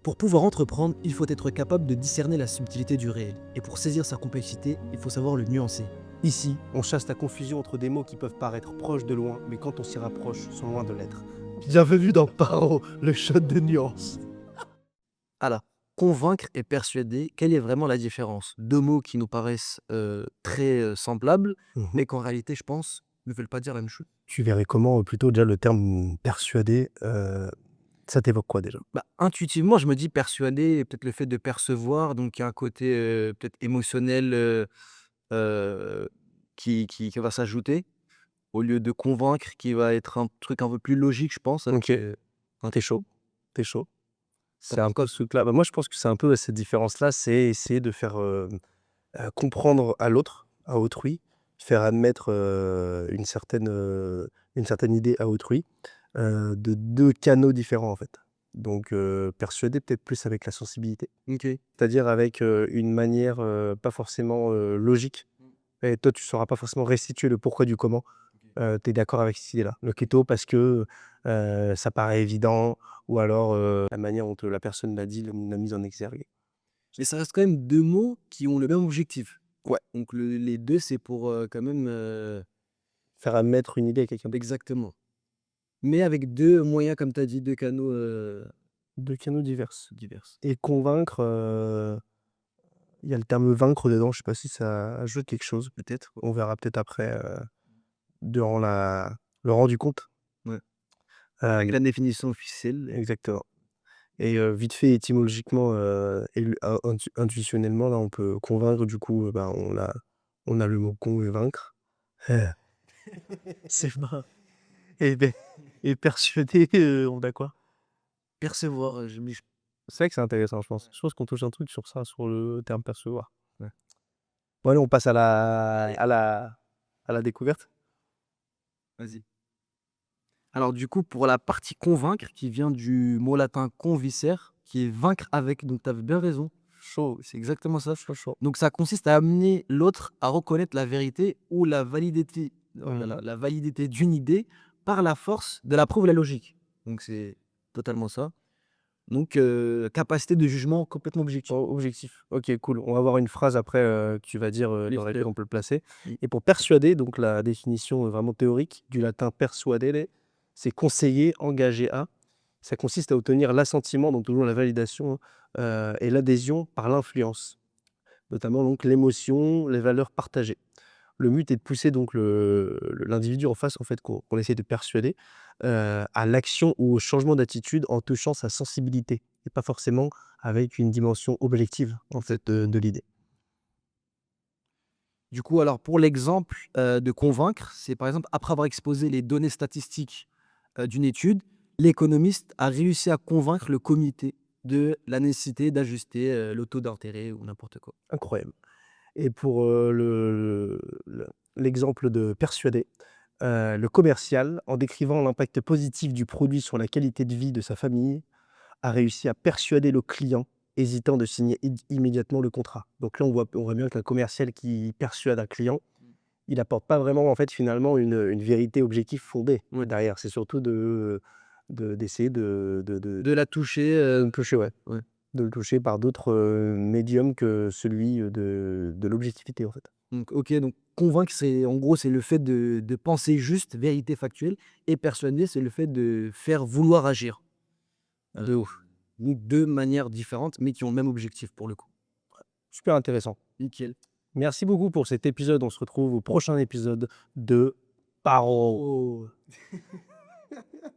Pour pouvoir entreprendre, il faut être capable de discerner la subtilité du réel. Et pour saisir sa complexité, il faut savoir le nuancer. Ici, on chasse la confusion entre des mots qui peuvent paraître proches de loin, mais quand on s'y rapproche, sont loin de l'être. Bienvenue dans Paro, le shot de nuances. Alors, convaincre et persuader, quelle est vraiment la différence? Deux mots qui nous paraissent très semblables, mais qu'en réalité, je pense, ne veulent pas dire la même chose. Tu verrais comment plutôt déjà le terme persuadé, ça t'évoque quoi déjà? Bah, intuitivement, je me dis persuader, peut-être le fait de percevoir, donc il y a un côté peut-être émotionnel euh, qui va s'ajouter, au lieu de convaincre, qui va être un truc un peu plus logique, je pense. Ok, Un t'es chaud, t'es chaud. T'en C'est un penses peu quoi? ce truc-là. Bah, moi, je pense que c'est un peu cette différence-là, c'est essayer de faire comprendre à l'autre, à autrui, faire admettre une certaine idée à autrui, de deux canaux différents en fait. Donc persuader peut-être plus avec la sensibilité. Ok. C'est-à-dire avec, une manière, pas forcément, logique et toi tu sauras pas forcément restituer le pourquoi du comment. Tu es d'accord avec cette idée-là. Le keto parce que, ça paraît évident ou alors, la manière dont, la personne l'a dit, l'a mise en exergue. Mais ça reste quand même deux mots qui ont le même objectif. Ouais, Donc les deux, c'est pour quand même... faire admettre une idée à quelqu'un. exactement. Mais avec deux moyens, comme tu as dit, deux canaux 2 canaux divers divers. et convaincre, il y a le terme «vaincre» dedans, je sais pas si ça ajoute quelque chose. Peut-être. On verra peut-être après, durant le rendu compte. Ouais. Avec Hem, la définition officielle. exactement. Et vite fait étymologiquement, et intuitionnellement là on peut convaincre du coup, bah, on a le mot convaincre. C'est pas et beh et persuader, on a quoi? Percevoir, C'est vrai que c'est intéressant je pense. Je pense qu'on touche un truc sur ça, sur le terme percevoir. ouais. Bon allez on passe à la découverte. Vas-y. Alors du coup, pour la partie convaincre, qui vient du mot latin convincere, qui est vaincre avec, donc tu avais bien raison. Chaud, C'est exactement ça. chaud, chaud. Donc ça consiste à amener l'autre à reconnaître la vérité ou Mmh. la validité d'une idée par la force de la preuve ou la logique. Donc c'est totalement ça. Donc capacité de jugement complètement objective. Objectif. OK, cool. On va avoir une phrase après, que tu vas dire, Les dans laquelle fleurs. on peut le placer Mmh. et pour persuader, donc la définition, vraiment théorique du latin persuadere, c'est conseiller, engager à. Ça consiste à obtenir l'assentiment, donc toujours la validation, et l'adhésion par l'influence, notamment donc l'émotion, les valeurs partagées. Le but est de pousser donc l'individu en face, en fait, qu'on essaie de persuader, à l'action ou au changement d'attitude en touchant sa sensibilité et pas forcément avec une dimension objective, en fait, de l'idée. Du coup, alors pour l'exemple de convaincre, c'est par exemple après avoir exposé les données statistiques d'une étude, l'économiste a réussi à convaincre le comité de la nécessité d'ajuster le taux d'intérêt ou n'importe quoi. Incroyable et pour, l'exemple de persuader, le commercial, en décrivant l'impact positif du produit sur la qualité de vie de sa famille, a réussi à persuader le client hésitant de signer immédiatement le contrat. Donc là, on voit bien qu'un commercial qui persuade un client, il apporte pas vraiment, en fait, finalement, une vérité objective fondée Ouais. derrière. C'est surtout d'essayer De la toucher, de le toucher, ouais, ouais. de le toucher par d'autres, médiums que celui, de l'objectivité, en fait. Donc OK, donc convaincre, c'est en gros, c'est le fait de penser juste, vérité factuelle, et persuader, c'est le fait de faire vouloir agir. De ouf. Donc 2 manières différentes, mais qui ont le même objectif pour le coup. Super intéressant. Nickel. Merci beaucoup pour cet épisode. On se retrouve au prochain épisode de Paro. Oh!